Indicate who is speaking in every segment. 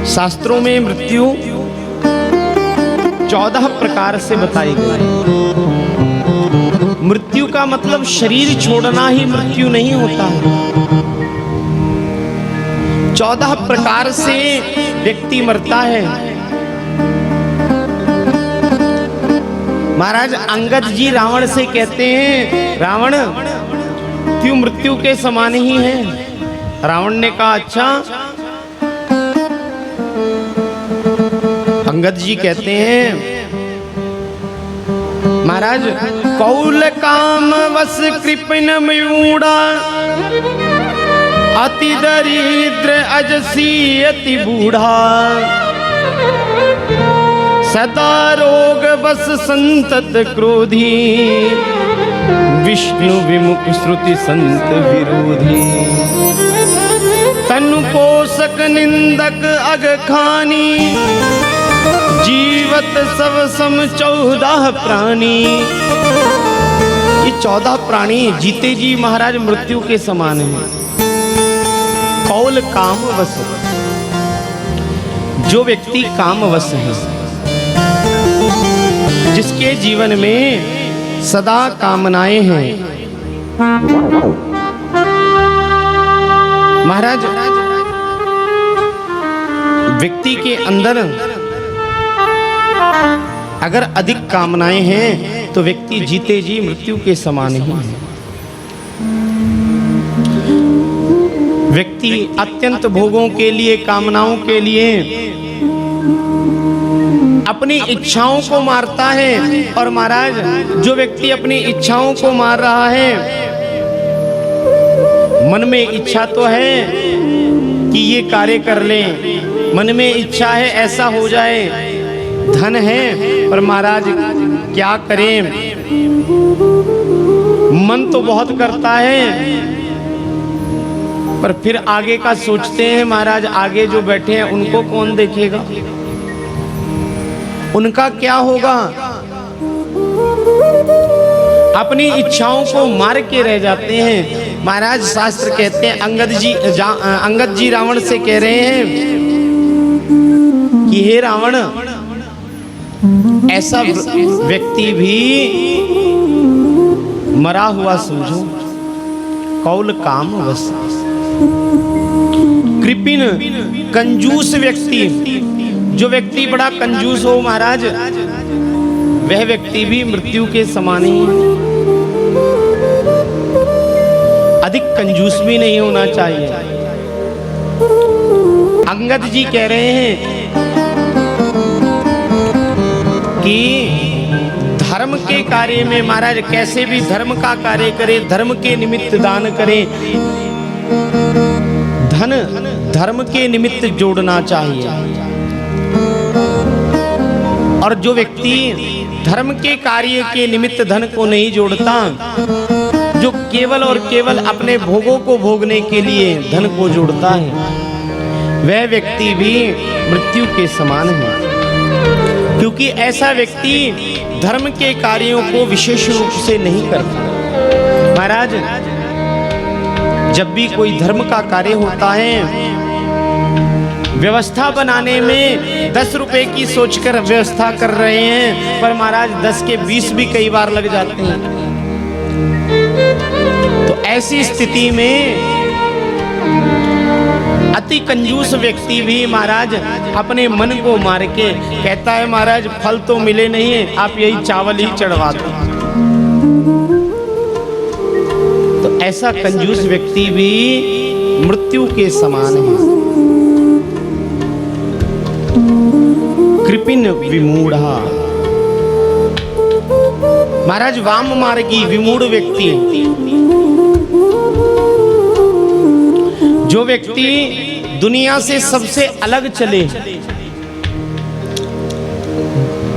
Speaker 1: शास्त्रों में मृत्यु 14 प्रकार से बताई गई। मृत्यु का मतलब शरीर छोड़ना ही मृत्यु नहीं होता है। 14 प्रकार से व्यक्ति मरता है। महाराज अंगद जी रावण से कहते हैं, रावण तू मृत्यु के समान ही है। रावण ने कहा अच्छा। अंगद जी कहते हैं महाराज कौल काम वस कृपण मूढ़ा अति दरिद्र अजसी अति बूढ़ा सदा रोग बस संतत क्रोधी विष्णु विमुख श्रुति संत विरोधी तनु पोषक निंदक अग खानी जीवत सब सम 14 प्राणी। ये 14 प्राणी जीते जी महाराज मृत्यु के समान है। कौल काम वश, जो व्यक्ति काम वश है, जिसके जीवन में सदा कामनाएं हैं। महाराज व्यक्ति के अंदर अगर अधिक कामनाएं हैं तो व्यक्ति जीते जी मृत्यु के समान ही है। व्यक्ति अत्यंत भोगों के लिए, कामनाओं के लिए अपनी इच्छाओं को मारता है। और महाराज जो व्यक्ति अपनी इच्छाओं को मार रहा है, मन में इच्छा तो है कि ये कार्य कर लें, मन में इच्छा है ऐसा हो जाए, धन है, पर महाराज क्या करें, मन तो बहुत करता है पर फिर आगे का सोचते हैं महाराज आगे जो बैठे हैं उनको कौन देखेगा, उनका क्या होगा। अपनी इच्छाओं को मार के रह जाते हैं। महाराज शास्त्र कहते हैं अंगद जी रावण से कह रहे हैं कि हे रावण, ऐसा व्यक्ति भी मरा हुआ समझो। कौल काम वश, कृपिन कंजूस व्यक्ति, जो व्यक्ति बड़ा कंजूस हो महाराज, वह व्यक्ति भी मृत्यु के समान ही है। अधिक कंजूस भी नहीं होना चाहिए। अंगद जी कह रहे हैं कि धर्म के कार्य में महाराज कैसे भी धर्म का कार्य करे, धर्म के निमित्त दान करे, धन धर्म के निमित्त जोड़ना चाहिए। और जो व्यक्ति धर्म के कार्य के निमित्त धन को नहीं जोड़ता, जो केवल और केवल अपने भोगों को भोगने के लिए धन को जोड़ता है, वह व्यक्ति भी मृत्यु के समान है। क्योंकि ऐसा व्यक्ति धर्म के कार्यों को विशेष रूप से नहीं करता। महाराज जब भी कोई धर्म का कार्य होता है, व्यवस्था बनाने में 10 रुपए की सोचकर व्यवस्था कर रहे हैं, पर महाराज 10 के 20 भी कई बार लग जाते हैं। तो ऐसी स्थिति में अति कंजूस व्यक्ति भी महाराज अपने मन को मार के कहता है महाराज फल तो मिले नहीं है, आप यही चावल ही चढ़वा दो। तो ऐसा कंजूस व्यक्ति भी मृत्यु के समान है। कृपिन विमूढ़ा, महाराज वाम मार्गी विमूढ़ व्यक्ति, जो व्यक्ति दुनिया से सबसे अलग चले,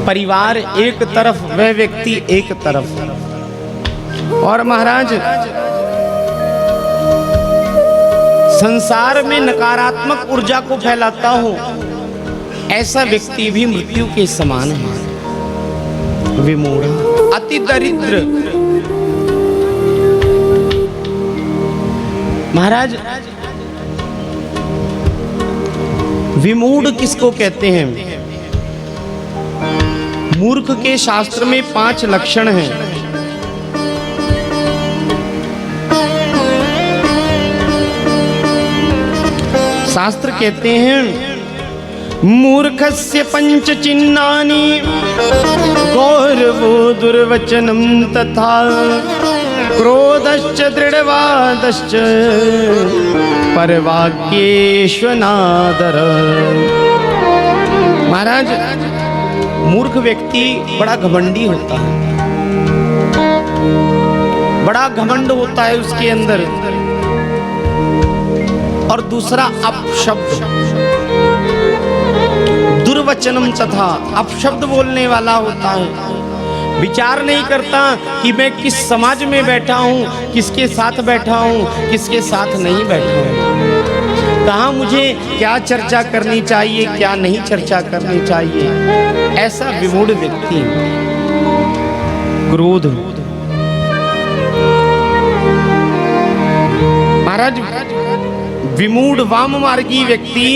Speaker 1: परिवार एक तरफ, वह व्यक्ति एक तरफ, और महाराज संसार में नकारात्मक ऊर्जा को फैलाता हो, ऐसा व्यक्ति भी मृत्यु के समान है। विमूढ़, अति दरिद्र, महाराज विमूढ़ किसको कहते हैं? मूर्ख के शास्त्र में 5 लक्षण हैं। शास्त्र कहते हैं मूर्खस्य पंच चिन्हानि गौरवो दुर्वचनम तथा क्रोधश्च दृढ़वादश्च परवाक्येष्वनादर। महाराज, मूर्ख व्यक्ति बड़ा घमंडी होता है, बड़ा घमंड होता है उसके अंदर। और दूसरा अपशब्द, दुर्वचनम तथा, अपशब्द बोलने वाला होता है। विचार नहीं करता कि मैं किस समाज में बैठा हूँ, किसके साथ बैठा हूँ, किसके साथ नहीं बैठा हूँ, कहाँ मुझे क्या चर्चा करनी चाहिए, क्या नहीं चर्चा करनी चाहिए। ऐसा विमूढ़ व्यक्ति। क्रोध, महाराज विमूढ़ वाम मार्गी व्यक्ति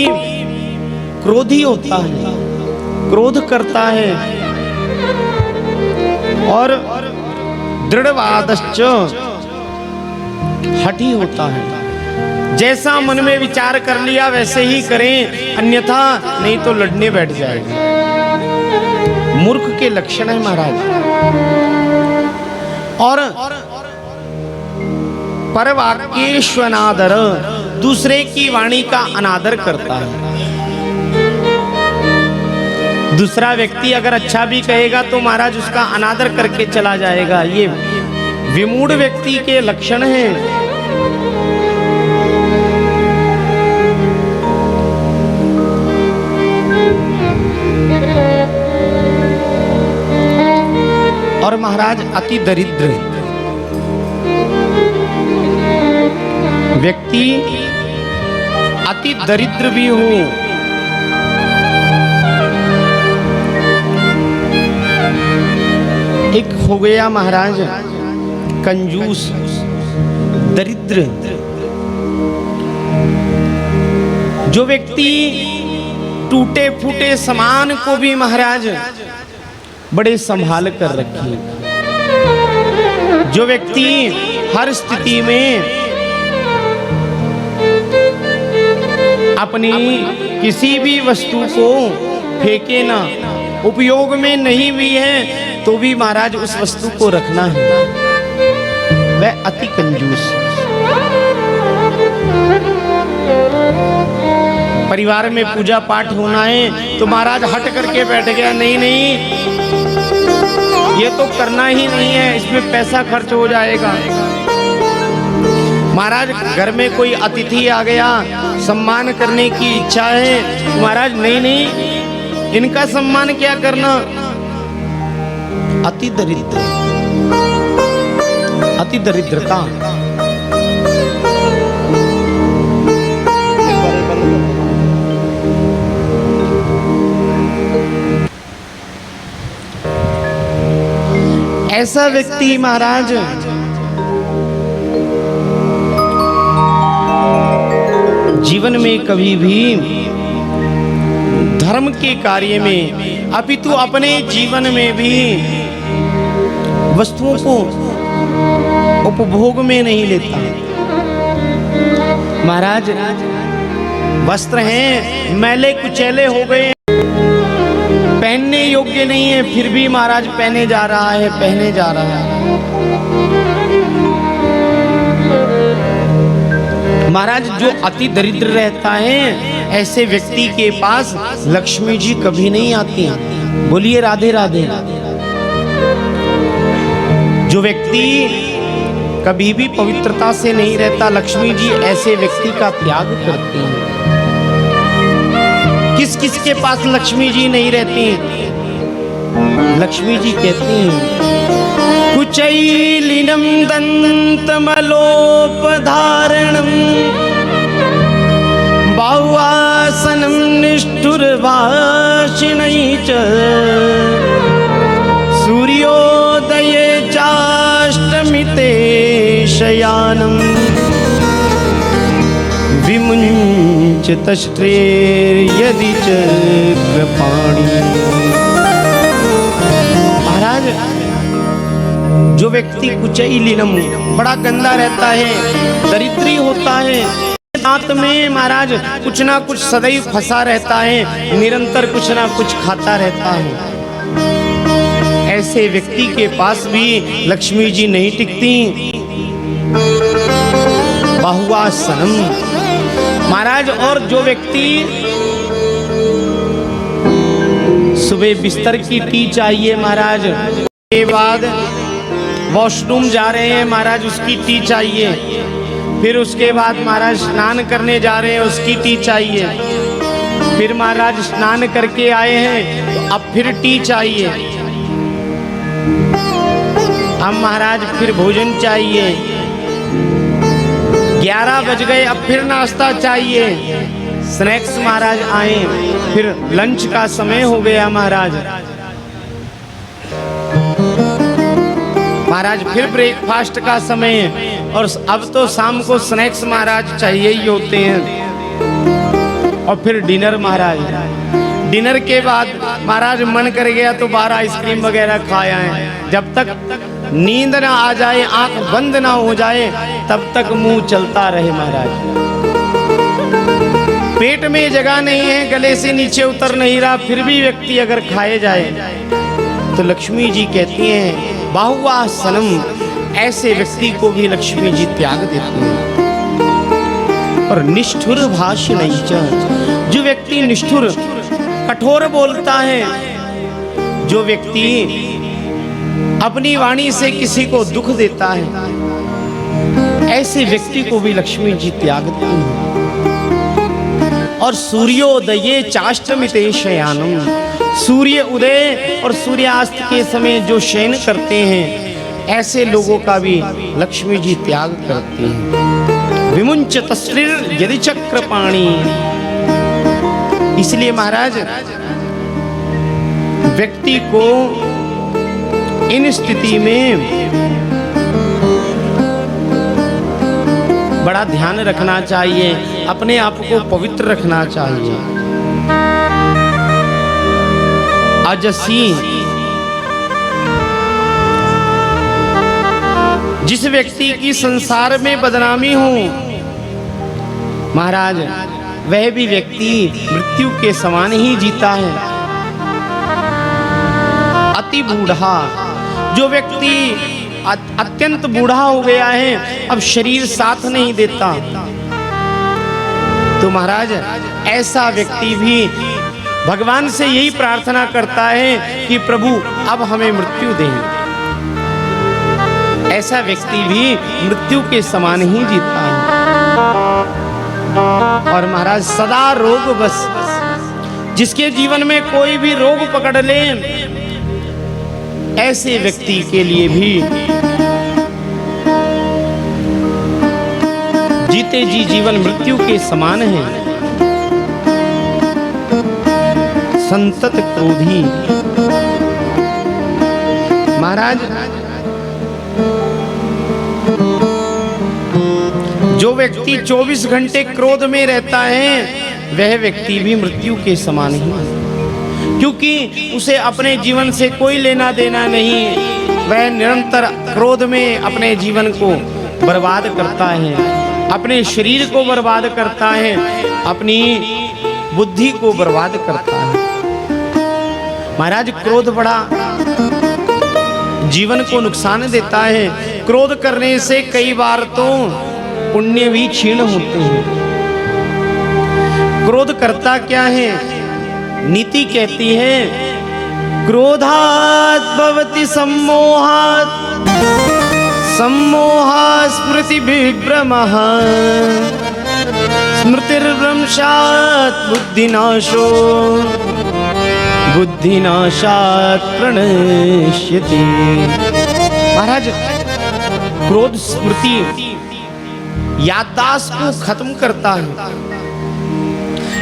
Speaker 1: क्रोधी होता है, क्रोध करता है। और दृढ़वादश्च, हठी होता है। जैसा मन में विचार कर लिया वैसे ही करें, अन्यथा नहीं तो लड़ने बैठ जाएगा। मूर्ख के लक्षण है महाराज। और परवाक्येष्वनादर, दूसरे की वाणी का अनादर करता है। दूसरा व्यक्ति अगर अच्छा भी कहेगा तो महाराज उसका अनादर करके चला जाएगा। ये विमूढ़ व्यक्ति के लक्षण हैं। और महाराज अति दरिद्र व्यक्ति, अति दरिद्र भी हो, एक हो गया महाराज कंजूस, दरिद्र। जो व्यक्ति टूटे फूटे सामान को भी महाराज बड़े संभाल कर रखे, जो व्यक्ति हर स्थिति में अपनी किसी भी वस्तु को फेंके ना, उपयोग में नहीं भी है तो भी महाराज उस वस्तु को रखना है, वह अति कंजूस। परिवार में पूजा पाठ होना है तो महाराज हट करके बैठ गया, नहीं नहीं ये तो करना ही नहीं है, इसमें पैसा खर्च हो जाएगा। महाराज घर में कोई अतिथि आ गया, सम्मान करने की इच्छा है, महाराज नहीं नहीं इनका सम्मान क्या करना। अति दरिद्र, अति दरिद्रता। ऐसा व्यक्ति महाराज जीवन में कभी भी धर्म के कार्य में अपितु अपने जीवन में भी वस्तुओं को उपभोग में नहीं लेता। महाराज वस्त्र हैं मैले कुचैले हो गए, पहनने योग्य नहीं है, फिर भी महाराज पहने जा रहा है, पहने जा रहा है। महाराज जो अति दरिद्र रहता है ऐसे व्यक्ति के पास लक्ष्मी जी कभी नहीं आती। बोलिए राधे राधे। जो व्यक्ति कभी भी पवित्रता से नहीं रहता, लक्ष्मी जी ऐसे व्यक्ति का त्याग करती हैं। किस किस के पास लक्ष्मी जी नहीं रहती? लक्ष्मी जी कहती हैं कुचैलिनम दंतमलोपधारणम बाहुआसनम निष्ठुरभाषिणी च सूर्योदये चाष्टमिते शयानम विमुञ्च चतश्रेर्यदि चक्रपाणि। महाराज जो व्यक्ति कुचैलिनम बड़ा गंदा रहता है, दरिद्री होता है, दांत में महाराज कुछ ना कुछ सदैव फंसा रहता है, निरंतर कुछ ना कुछ खाता रहता है, ऐसे व्यक्ति के पास भी लक्ष्मी जी नहीं टिकती। बाहुवासनम महाराज। और जो व्यक्ति सुबह बिस्तर की टी चाहिए महाराज, के बाद वॉशरूम जा रहे हैं महाराज, उसकी टी चाहिए, फिर उसके बाद महाराज स्नान करने जा रहे हैं, उसकी टी चाहिए, फिर महाराज स्नान करके आए हैं तो अब फिर टी चाहिए, अब महाराज फिर भोजन चाहिए, 11 बज गए अब फिर नाश्ता चाहिए, स्नैक्स महाराज आए, फिर लंच का समय हो गया महाराज, महाराज फिर ब्रेकफास्ट का समय है, और अब तो शाम को स्नैक्स महाराज चाहिए ही होते हैं, और फिर डिनर महाराज। डिनर के बाद महाराज मन कर गया तो 12 आइसक्रीम वगैरह खाया है, जब तक नींद ना आ जाए, आंख बंद ना हो जाए, तब तक मुंह चलता रहे महाराज। पेट में जगह नहीं है, गले से नीचे उतर नहीं रहा, फिर भी व्यक्ति अगर खाए जाए तो लक्ष्मी जी कहती हैं बाहुवासनम, ऐसे व्यक्ति को भी लक्ष्मी जी त्याग देती हैं। और निष्ठुर भाषण, जो व्यक्ति निष्ठुर कठोर बोलता है, जो व्यक्ति अपनी वाणी से किसी को दुख देता है, ऐसे व्यक्ति को भी लक्ष्मी जी त्याग देती हैं। और सूर्योदये चाष्टमिते शयानम, सूर्य उदय और सूर्यास्त के समय जो शयन करते हैं, ऐसे लोगों का भी लक्ष्मी जी त्याग करती हैं। विमुंच तस्रीर यदि चक्रपाणि, इसलिए महाराज व्यक्ति को इन स्थिति में बड़ा ध्यान रखना चाहिए, अपने आप को पवित्र रखना चाहिए। अजसी, जिस व्यक्ति की संसार में बदनामी हो महाराज, वह भी व्यक्ति मृत्यु के समान ही जीता है। अति बूढ़ा, जो व्यक्ति अत्यंत बूढ़ा हो गया है, अब शरीर साथ नहीं देता, तो महाराज ऐसा व्यक्ति भी भगवान से यही प्रार्थना करता है कि प्रभु अब हमें मृत्यु दें। ऐसा व्यक्ति भी मृत्यु के समान ही जीता है। और महाराज सदा रोग बस, जिसके जीवन में कोई भी रोग पकड़ ले, ऐसे व्यक्ति के लिए भी जीते जी जीवन मृत्यु के समान है। संतत क्रोधी, महाराज जो व्यक्ति 24 घंटे क्रोध में रहता है, वह व्यक्ति भी मृत्यु के समान ही है, क्योंकि उसे अपने जीवन से कोई लेना देना नहीं, वह निरंतर क्रोध में अपने जीवन को बर्बाद करता है, अपने शरीर को बर्बाद करता है, अपनी बुद्धि को बर्बाद करता है। महाराज क्रोध बड़ा जीवन को नुकसान देता है। क्रोध करने से कई बार तो पुण्य भी क्षीण होते हैं। क्रोध करता क्या है? नीति कहती है क्रोधात् भवति सम्मोहात्, सम्मोहात् स्मृति विभ्रमः, स्मृतिर्भ्रंशात् बुद्धिनाशो, बुद्धिनाशात् प्रणश्यति। महाराज क्रोध स्मृति याददाश्त को खत्म करता है,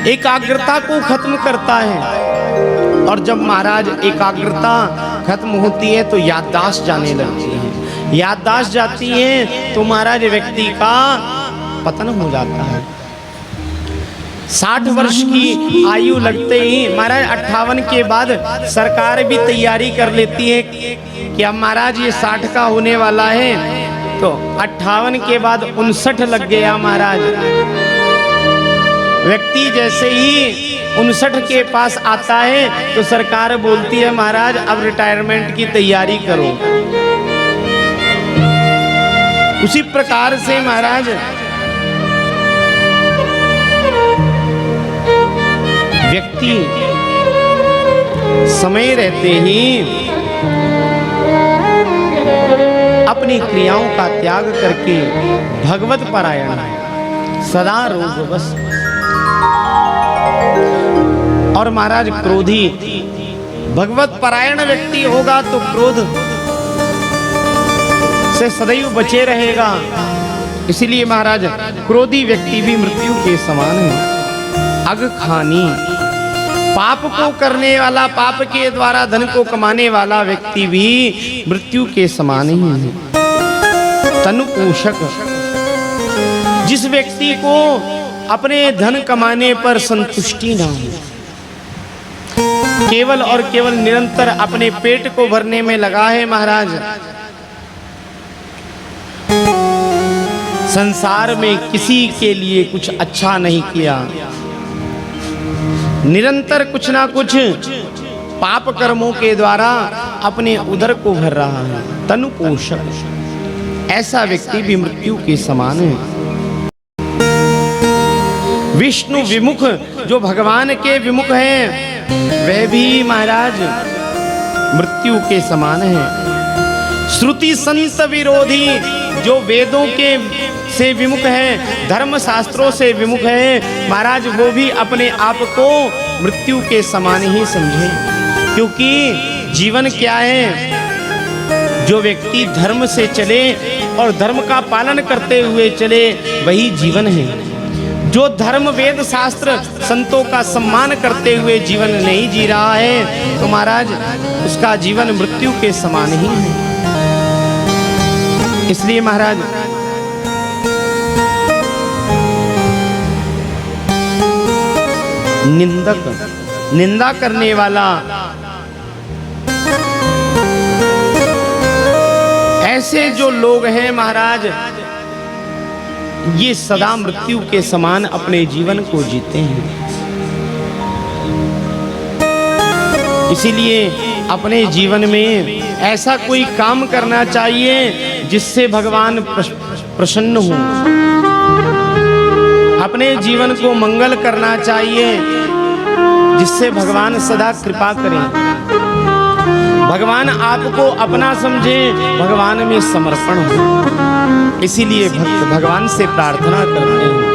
Speaker 1: एकाग्रता को खत्म करता है। और जब महाराज एकाग्रता खत्म होती है तो याददाश्त जाने लगती है। याददाश्त जाती है तो महाराज व्यक्ति का पतन हो जाता है। 60 वर्ष की आयु लगते ही महाराज 58 के बाद सरकार भी तैयारी कर लेती है कि अब महाराज ये 60 का होने वाला है, तो 58 के बाद 59 लग गया महाराज। व्यक्ति जैसे ही 59 के पास आता है तो सरकार बोलती है महाराज अब रिटायरमेंट की तैयारी करो। उसी प्रकार से महाराज व्यक्ति समय रहते ही अपनी क्रियाओं का त्याग करके भगवत परायण सदा रोग बस। और महाराज क्रोधी भगवत परायण व्यक्ति होगा तो क्रोध से सदैव बचे रहेगा। इसीलिए महाराज क्रोधी व्यक्ति भी मृत्यु के समान है। अग खानी पाप को करने वाला, पाप के द्वारा धन को कमाने वाला व्यक्ति भी मृत्यु के समान ही है। तनु पोषक जिस व्यक्ति को अपने धन कमाने पर संतुष्टि ना हो, केवल और केवल निरंतर अपने पेट को भरने में लगा है महाराज, संसार में किसी के लिए कुछ अच्छा नहीं किया, निरंतर कुछ ना कुछ पाप कर्मों के द्वारा अपने उदर को भर रहा है, तनु पोषक, ऐसा व्यक्ति भी मृत्यु के समान है। विष्णु विमुख जो भगवान के विमुख हैं वह भी महाराज मृत्यु के समान है। श्रुति संत विरोधी जो वेदों के से विमुख है, धर्म शास्त्रों से विमुख है महाराज, वो भी अपने आप को मृत्यु के समान ही समझे। क्योंकि जीवन क्या है, जो व्यक्ति धर्म से चले और धर्म का पालन करते हुए चले वही जीवन है। जो धर्म वेद शास्त्र संतों का सम्मान करते हुए जीवन नहीं जी रहा है तो महाराज उसका जीवन मृत्यु के समान ही है। इसलिए महाराज निंदक, निंदा करने वाला, ऐसे जो लोग हैं महाराज ये सदा मृत्यु के समान अपने जीवन को जीते हैं। इसीलिए अपने जीवन में ऐसा कोई काम करना चाहिए जिससे भगवान प्रसन्न हो। अपने जीवन को मंगल करना चाहिए जिससे भगवान सदा कृपा करें, भगवान आपको अपना समझे, भगवान में समर्पण हो। इसीलिए भक्त भगवान से प्रार्थना करते हैं